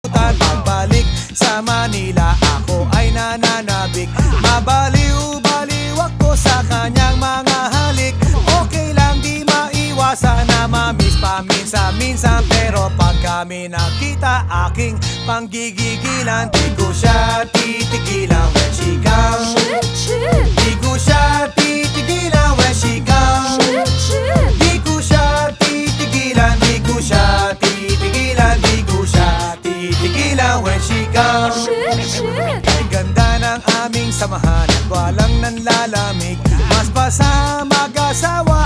Pagbalik sa Manila, ako ay nananabik. Mabaliw-baliw ako sa kanyang mga halik. Okay lang, di maiwasan na mamiss paminsan-minsan. Pero pag kami nakita, aking panggigigilan. Di ko siya titigilan when she comes. Di ko siya titigilan when she comes. Di ko siya titigilan, di ko siya titigilan, di ko siya titigilan when she comes. Ay ganda ng aming samahan at walang nanlalamig. Mas pa sa mag-asawa